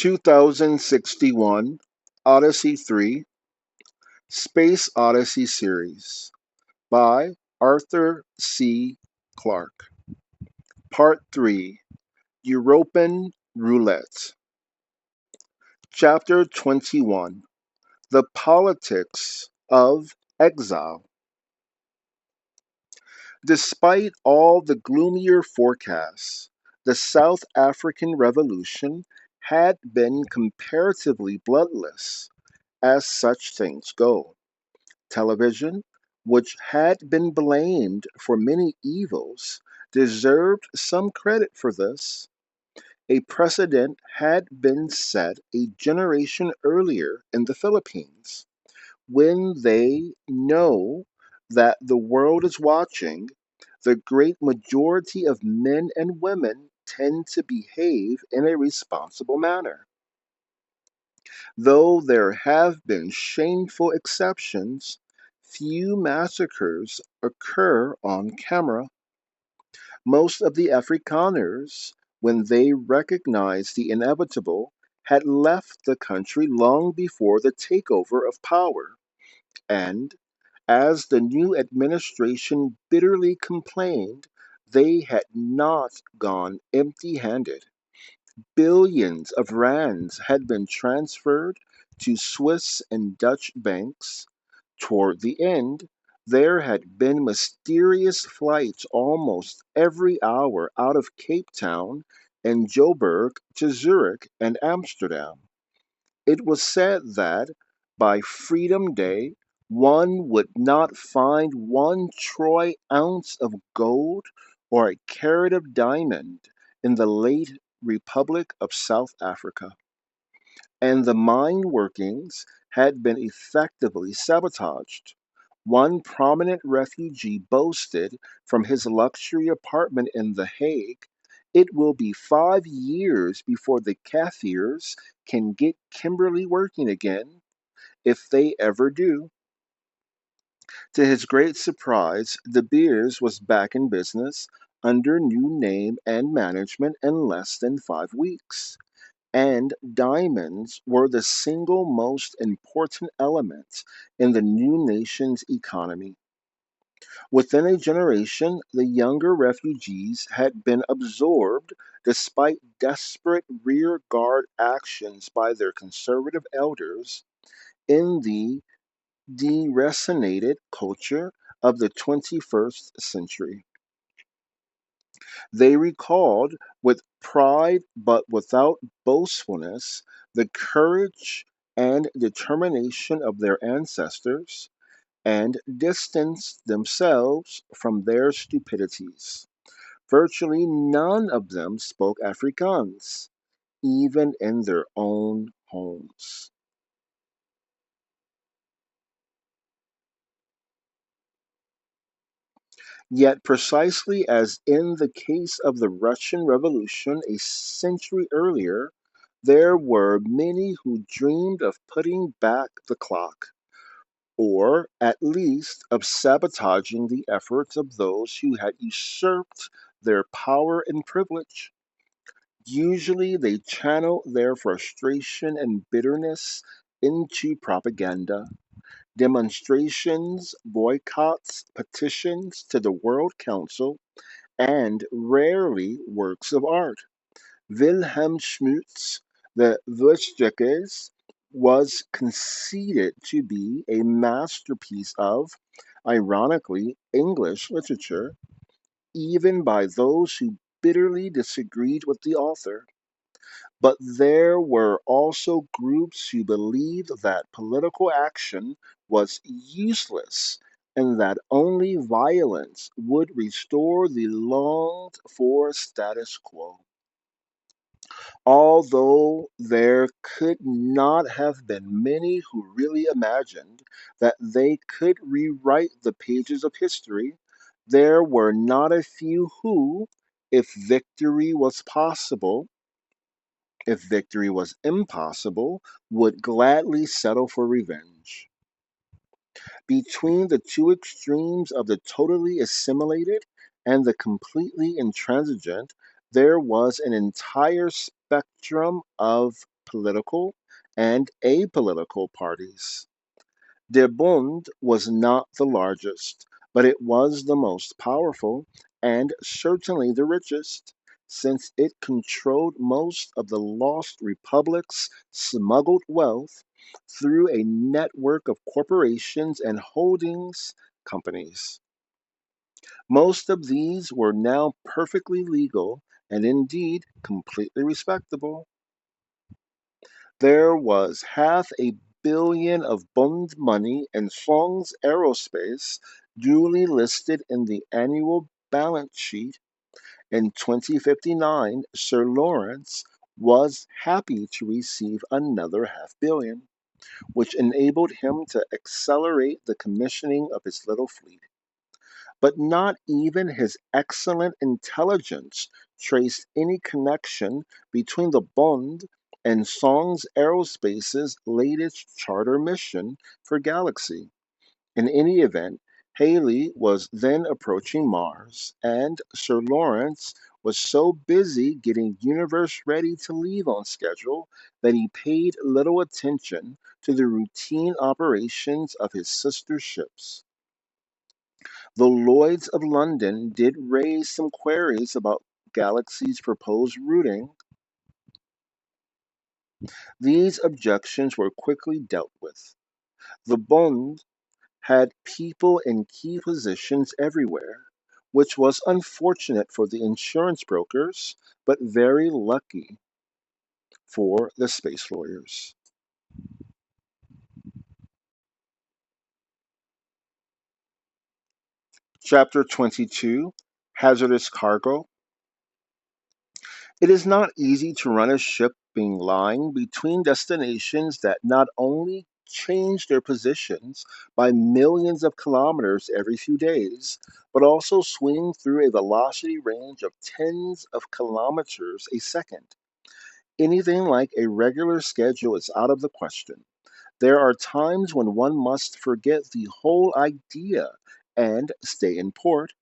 2061 Odyssey III Space Odyssey series by Arthur C. Clarke. Part 3 European Roulette. Chapter 21 The Politics of Exile. Despite all the gloomier forecasts, the South African Revolution had been comparatively bloodless, as such things go. Television, which had been blamed for many evils, deserved some credit for this. A precedent had been set a generation earlier in the Philippines. When they know that the world is watching, the great majority of men and women tend to behave in a responsible manner. Though there have been shameful exceptions, few massacres occur on camera. Most of the Afrikaners, when they recognized the inevitable, had left the country long before the takeover of power, and, as the new administration bitterly complained, they had not gone empty handed. Billions of rands had been transferred to Swiss and Dutch banks. Toward the end, there had been mysterious flights almost every hour out of Cape Town and Joburg to Zurich and Amsterdam. It was said that by Freedom Day one would not find 1 troy ounce of gold or a carat of diamond in the late Republic of South Africa, and the mine workings had been effectively sabotaged. One prominent refugee boasted from his luxury apartment in The Hague, "It will be 5 years before the Kaffirs can get Kimberley working again, if they ever do." To his great surprise, De Beers was back in business under new name and management in less than 5 weeks, and diamonds were the single most important element in the new nation's economy. Within a generation, the younger refugees had been absorbed, despite desperate rearguard actions by their conservative elders, in the deracinated culture of the 21st century. They recalled with pride but without boastfulness the courage and determination of their ancestors, and distanced themselves from their stupidities. Virtually none of them spoke Afrikaans, even in their own homes. Yet, precisely as in the case of the Russian Revolution a century earlier, there were many who dreamed of putting back the clock, or at least of sabotaging the efforts of those who had usurped their power and privilege. Usually they channeled their frustration and bitterness into propaganda, demonstrations, boycotts, petitions to the World Council, and rarely works of art. Wilhelm Schmutz, the Wurstekers, was conceded to be a masterpiece of, ironically, English literature, even by those who bitterly disagreed with the author. But there were also groups who believed that political action was useless and that only violence would restore the longed for status quo. Although there could not have been many who really imagined that they could rewrite the pages of history, there were not a few who, if victory was possible, if victory was impossible, would gladly settle for revenge. Between the two extremes of the totally assimilated and the completely intransigent, there was an entire spectrum of political and apolitical parties. Der Bund was not the largest, but it was the most powerful and certainly the richest, since it controlled most of the lost republic's smuggled wealth through a network of corporations and holdings companies. Most of these were now perfectly legal and indeed completely respectable. There was $500 million of Bund money and Song's aerospace duly listed in the annual balance sheet. In 2059, Sir Lawrence was happy to receive another $500 million, which enabled him to accelerate the commissioning of his little fleet. But not even his excellent intelligence traced any connection between the Bund and Song's Aerospace's latest charter mission for Galaxy. In any event, Haley was then approaching Mars, and Sir Lawrence was so busy getting Universe ready to leave on schedule that he paid little attention to the routine operations of his sister ships. The Lloyds of London did raise some queries about Galaxy's proposed routing. These objections were quickly dealt with. The Bund had people in key positions everywhere, which was unfortunate for the insurance brokers, but very lucky for the space lawyers. Chapter 22, Hazardous Cargo. It is not easy to run a shipping line between destinations that not only change their positions by millions of kilometers every few days, but also swing through a velocity range of tens of kilometers a second. Anything like a regular schedule is out of the question. There are times when one must forget the whole idea and stay in port,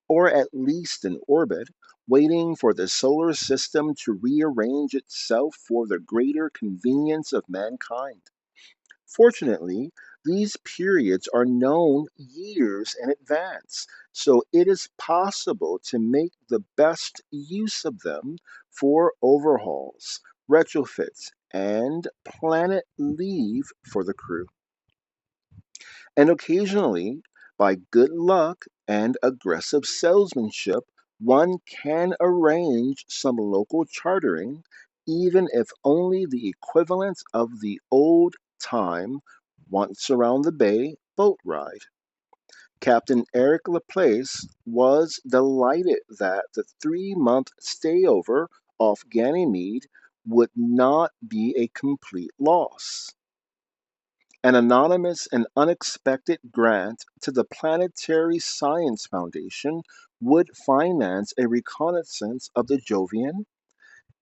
or at least in orbit, waiting for the solar system to rearrange itself for the greater convenience of mankind. Fortunately, these periods are known years in advance, so it is possible to make the best use of them for overhauls, retrofits, and planet leave for the crew. And occasionally, by good luck and aggressive salesmanship, one can arrange some local chartering, even if only the equivalent of the old time once around the bay boat ride. Captain Eric Laplace was delighted that the 3 month stayover off Ganymede would not be a complete loss. An anonymous and unexpected grant to the Planetary Science Foundation would finance a reconnaissance of the Jovian.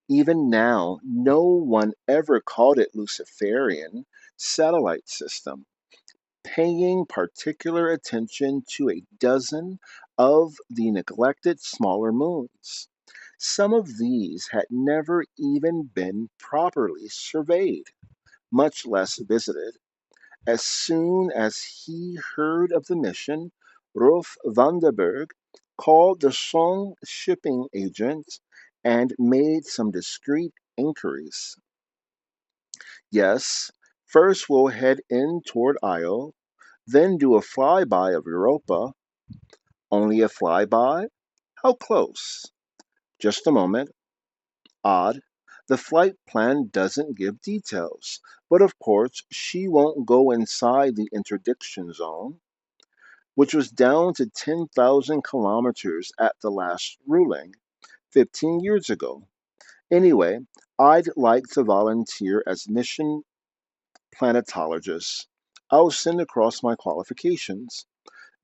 Even now, no one ever called it Luciferian satellite system, paying particular attention to a dozen of the neglected smaller moons. Some of these had never even been properly surveyed, much less visited. As soon as he heard of the mission, Rolf Vandenberg called the Song shipping agent and made some discreet inquiries. Yes, first we'll head in toward Io, then do a flyby of Europa. Only a flyby? How close? Just a moment. Odd. The flight plan doesn't give details, but of course she won't go inside the interdiction zone, which was down to 10,000 kilometers at the last ruling, 15 years ago. Anyway, I'd like to volunteer as mission planetologist. I'll send across my qualifications.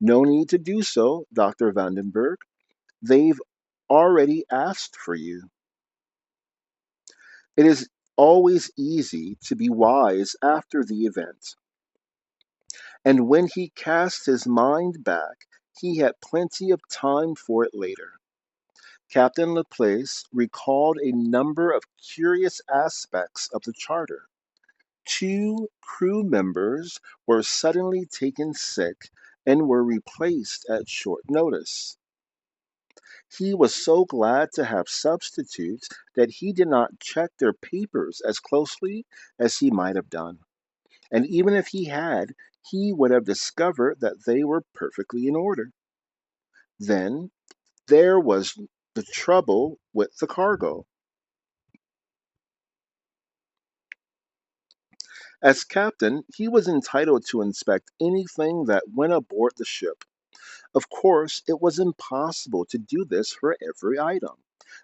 No need to do so, Dr. Vandenberg. They've already asked for you. It is always easy to be wise after the event. And when he cast his mind back, he had plenty of time for it later. Captain Laplace recalled a number of curious aspects of the charter. Two crew members were suddenly taken sick and were replaced at short notice. He was so glad to have substitutes that he did not check their papers as closely as he might have done. And even if he had, he would have discovered that they were perfectly in order. Then there was the trouble with the cargo. As captain, he was entitled to inspect anything that went aboard the ship. Of course, it was impossible to do this for every item,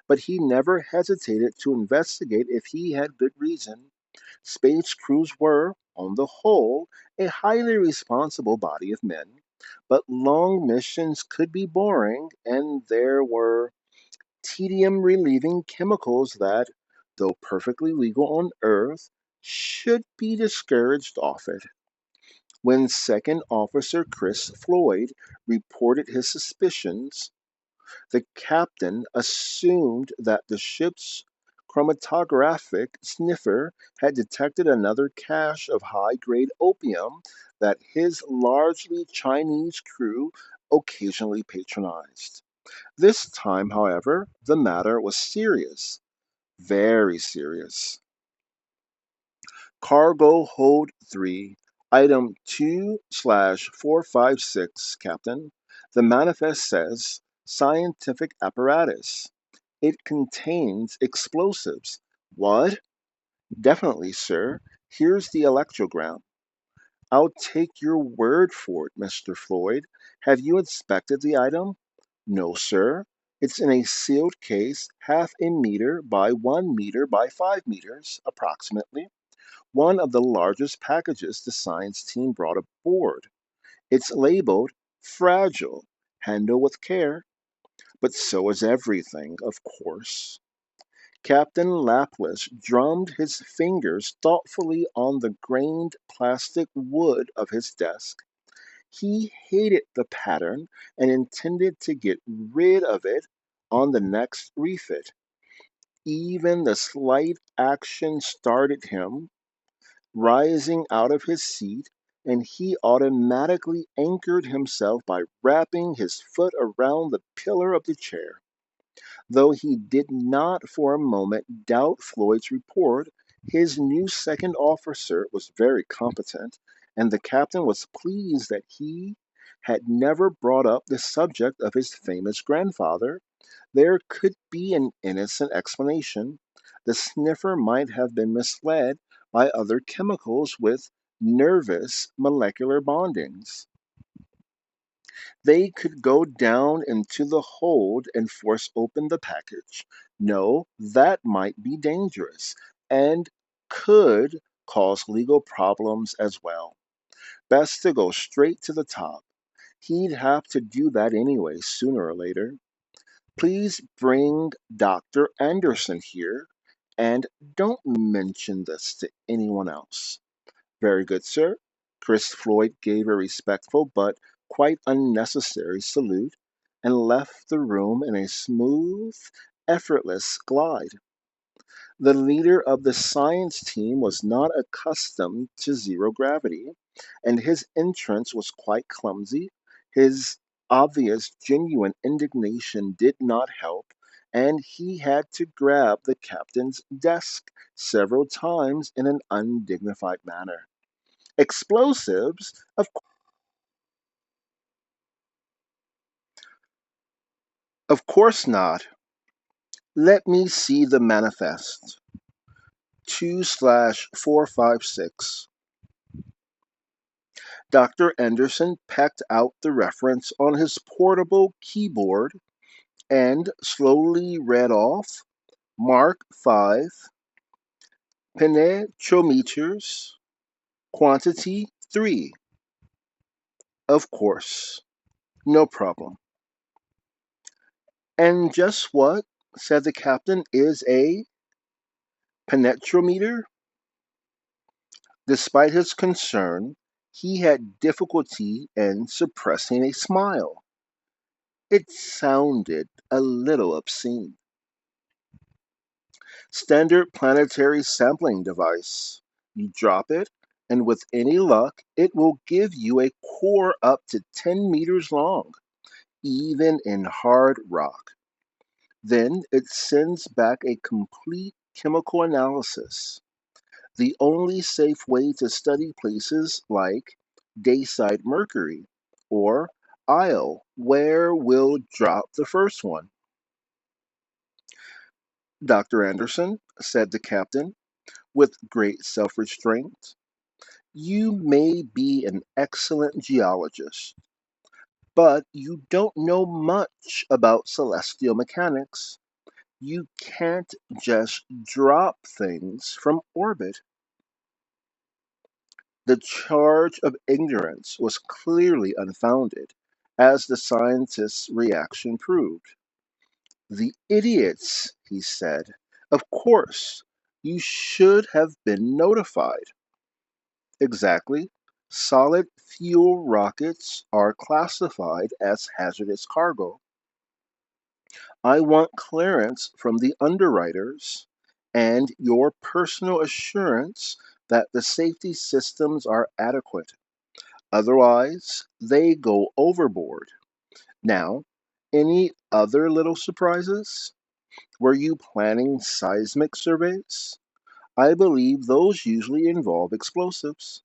but he never hesitated to investigate if he had good reason. Space crews were, on the whole, a highly responsible body of men, but long missions could be boring, and there were tedium relieving chemicals that, though perfectly legal on Earth, should be discouraged off it. When Second Officer Chris Floyd reported his suspicions, the captain assumed that the ship's chromatographic sniffer had detected another cache of high grade opium that his largely Chinese crew occasionally patronized. This time, however, the matter was serious, very serious. Cargo hold 3, item 2/456, Captain. The manifest says scientific apparatus. It contains explosives. What? Definitely, sir. Here's the electrogram. I'll take your word for it, Mr. Floyd. Have you inspected the item? No, sir. It's in a sealed case, half a meter by 1 meter by 5 meters, approximately. One of the largest packages the science team brought aboard. It's labeled fragile. Handle with care. But so is everything, of course. Captain Laplace drummed his fingers thoughtfully on the grained plastic wood of his desk. He hated the pattern and intended to get rid of it on the next refit. Even the slight action started him rising out of his seat, and he automatically anchored himself by wrapping his foot around the pillar of the chair. Though he did not for a moment doubt Floyd's report, his new second officer was very competent, and the captain was pleased that he had never brought up the subject of his famous grandfather. There could be an innocent explanation. The sniffer might have been misled by other chemicals with nervous molecular bondings. They could go down into the hold and force open the package. No, that might be dangerous and could cause legal problems as well. Best to go straight to the top. He'd have to do that anyway, sooner or later. Please bring Dr. Anderson here, and don't mention this to anyone else. Very good, sir. Chris Floyd gave a respectful but quite unnecessary salute and left the room in a smooth, effortless glide. The leader of the science team was not accustomed to zero gravity, and his entrance was quite clumsy. His obvious, genuine indignation did not help, and he had to grab the captain's desk several times in an undignified manner. Explosives? Of course not. Let me see the manifest. 2/456. Dr. Anderson pecked out the reference on his portable keyboard and slowly read off Mark 5, penetrometers, quantity 3. Of course, no problem. And just what, said the captain, is a penetrometer? Despite his concern, he had difficulty in suppressing a smile. It sounded a little obscene. Standard planetary sampling device. You drop it, and with any luck, it will give you a core up to 10 meters long, even in hard rock. Then it sends back a complete chemical analysis. The only safe way to study places like Dayside Mercury or Io, where we'll drop the first one. Dr. Anderson, said the captain, with great self restraint, you may be an excellent geologist, but you don't know much about celestial mechanics. You can't just drop things from orbit. The charge of ignorance was clearly unfounded, as the scientist's reaction proved. The idiots, he said. Of course, you should have been notified. Exactly. Solid fuel rockets are classified as hazardous cargo. I want clearance from the underwriters and your personal assurance that the safety systems are adequate. Otherwise, they go overboard. Now, any other little surprises? Were you planning seismic surveys? I believe those usually involve explosives.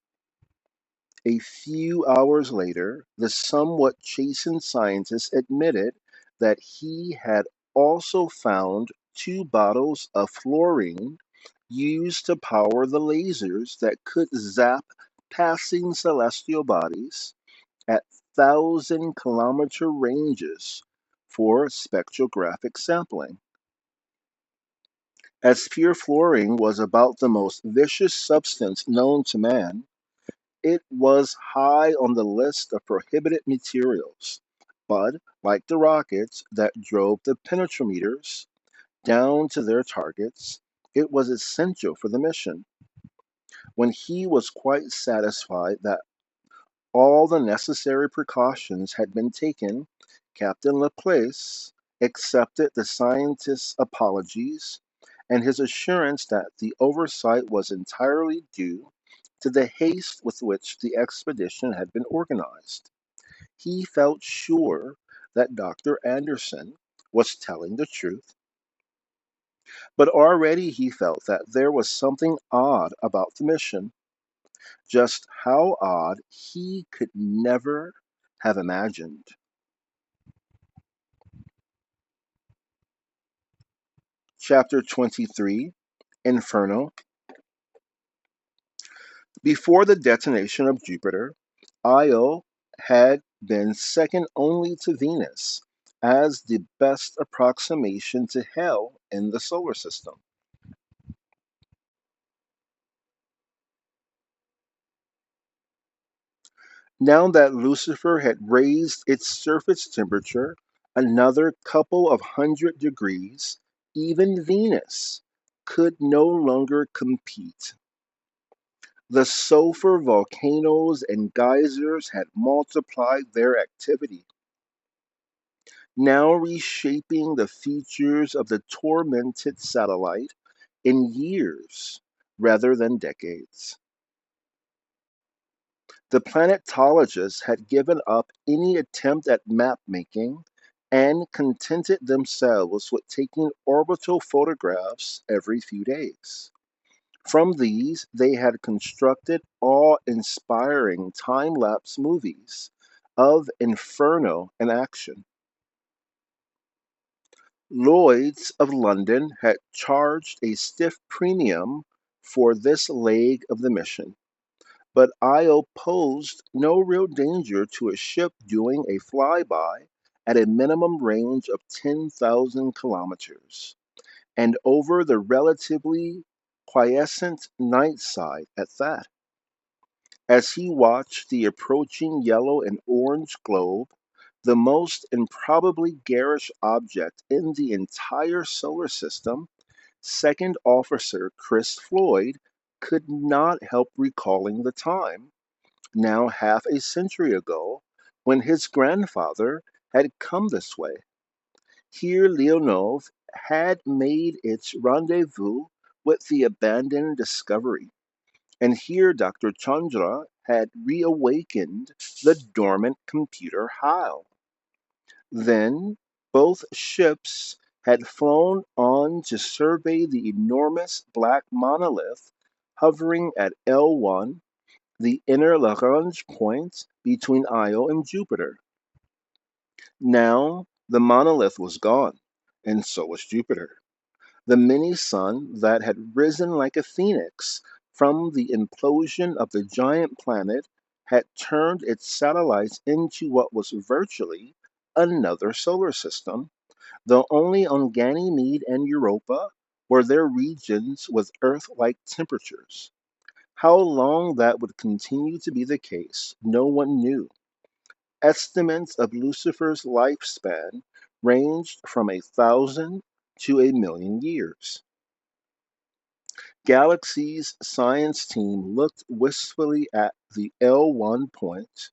A few hours later, the somewhat chastened scientist admitted that he had also found 2 bottles of fluorine used to power the lasers that could zap passing celestial bodies at 1,000-kilometer ranges for spectrographic sampling. As pure fluorine was about the most vicious substance known to man, it was high on the list of prohibited materials. But, like the rockets that drove the penetrometers down to their targets, it was essential for the mission. When he was quite satisfied that all the necessary precautions had been taken, Captain Laplace accepted the scientist's apologies and his assurance that the oversight was entirely due to the haste with which the expedition had been organized. He felt sure that Dr. Anderson was telling the truth, but already he felt that there was something odd about the mission. Just how odd he could never have imagined. Chapter 23, Inferno. Before the detonation of Jupiter, Io had been second only to Venus as the best approximation to hell in the solar system. Now that Lucifer had raised its surface temperature another couple of 100 degrees, even Venus could no longer compete. The sulfur volcanoes and geysers had multiplied their activity, now reshaping the features of the tormented satellite in years rather than decades. The planetologists had given up any attempt at map making and contented themselves with taking orbital photographs every few days. From these, they had constructed awe inspiring time lapse movies of Inferno in action. Lloyd's of London had charged a stiff premium for this leg of the mission, but Io posed no real danger to a ship doing a flyby at a minimum range of 10,000 kilometers and over the relatively quiescent night side at that. As he watched the approaching yellow and orange globe, the most improbably garish object in the entire solar system, Second Officer Chris Floyd could not help recalling the time, now half a century ago, when his grandfather had come this way. Here Leonov had made its rendezvous with the abandoned Discovery, and here Dr. Chandra had reawakened the dormant computer HAL. Then both ships had flown on to survey the enormous black monolith hovering at L1, the inner Lagrange point between Io and Jupiter. Now the monolith was gone, and so was Jupiter. The mini sun that had risen like a phoenix from the implosion of the giant planet had turned its satellites into what was virtually another solar system, though only on Ganymede and Europa were there regions with Earth like temperatures. How long that would continue to be the case, no one knew. Estimates of Lucifer's lifespan ranged from 1,000 to 1,000,000 years. Galaxy's science team looked wistfully at the L1 point,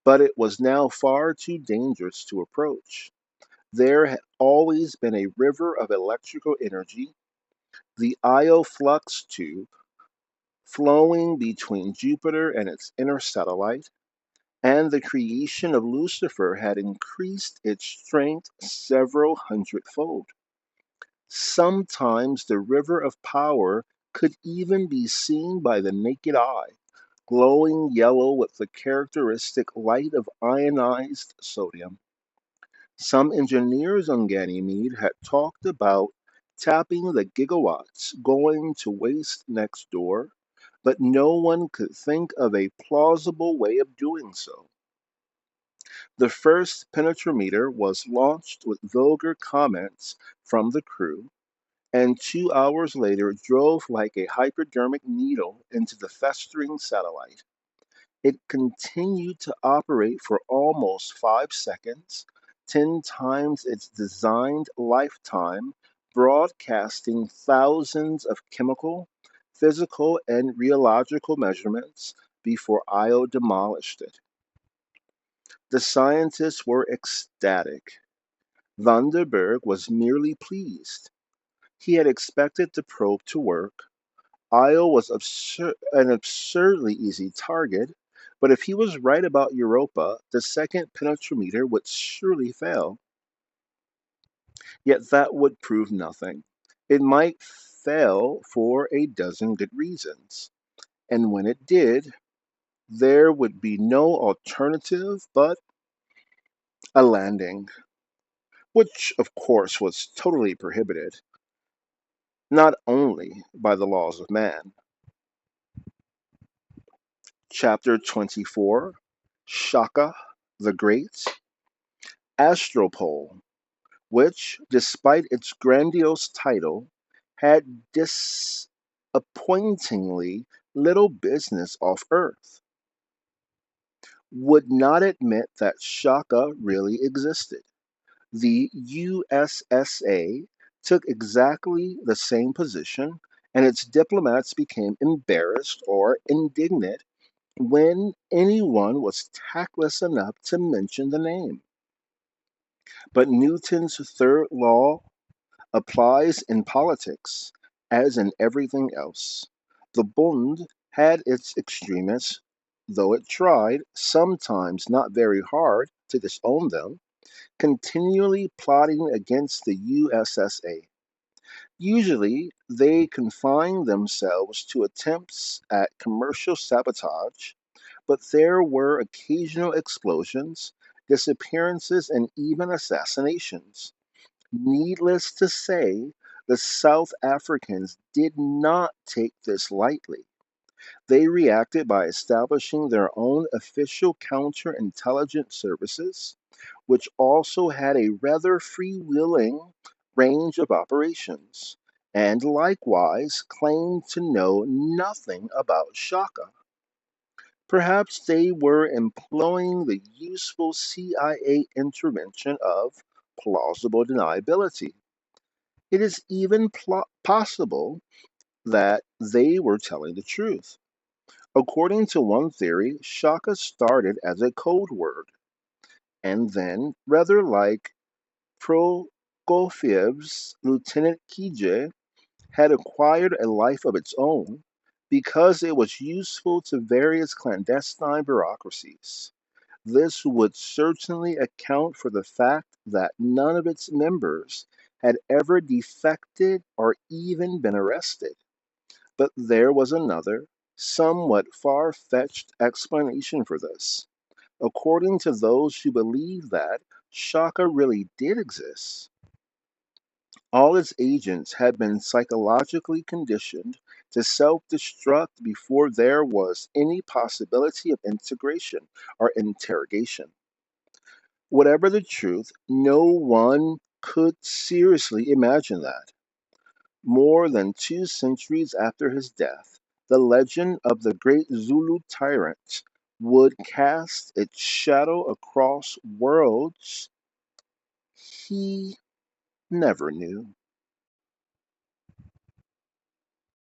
but it was now far too dangerous to approach. There had always been a river of electrical energy, the Io flux tube, flowing between Jupiter and its inner satellite, and the creation of Lucifer had increased its strength several hundredfold. Sometimes the river of power could even be seen by the naked eye, glowing yellow with the characteristic light of ionized sodium. Some engineers on Ganymede had talked about tapping the gigawatts going to waste next door, but no one could think of a plausible way of doing so. The first penetrometer was launched with vulgar comments from the crew, and 2 hours later drove like a hypodermic needle into the festering satellite. It continued to operate for almost 5 seconds, 10 times its designed lifetime, broadcasting thousands of chemical, physical, and rheological measurements before Io demolished it. The scientists were ecstatic. Vandenberg was merely pleased. He had expected the probe to work. Io was an absurdly easy target, but if he was right about Europa, the second penetrometer would surely fail. Yet that would prove nothing. It might fail for a dozen good reasons, and when it did, there would be no alternative but a landing, which of course was totally prohibited, not only by the laws of man. Chapter 24, Shaka the Great, Astropole, which, despite its grandiose title, had disappointingly little business off Earth, would not admit that Shaka really existed. The USSA took exactly the same position, and its diplomats became embarrassed or indignant when anyone was tactless enough to mention the name. But Newton's third law applies in politics as in everything else. The Bund had its extremists, though it tried, sometimes not very hard, to disown them, continually plotting against the USSA. Usually, they confined themselves to attempts at commercial sabotage, but there were occasional explosions, disappearances, and even assassinations. Needless to say, the South Africans did not take this lightly. They reacted by establishing their own official counterintelligence services, which also had a rather freewheeling range of operations, and likewise claimed to know nothing about Shaka. Perhaps they were employing the useful CIA intervention of plausible deniability. It is even possible that they were telling the truth. According to one theory, Shaka started as a code word, and then, rather like Prokofyev's Lieutenant Kije had acquired a life of its own because it was useful to various clandestine bureaucracies. This would certainly account for the fact that none of its members had ever defected or even been arrested. But there was another, somewhat far fetched explanation for this. According to those who believe that Shaka really did exist, all its agents had been psychologically conditioned to self destruct before there was any possibility of integration or interrogation. Whatever the truth, no one could seriously imagine that. More than 2 centuries after his death, the legend of the great Zulu tyrant would cast its shadow across worlds he never knew.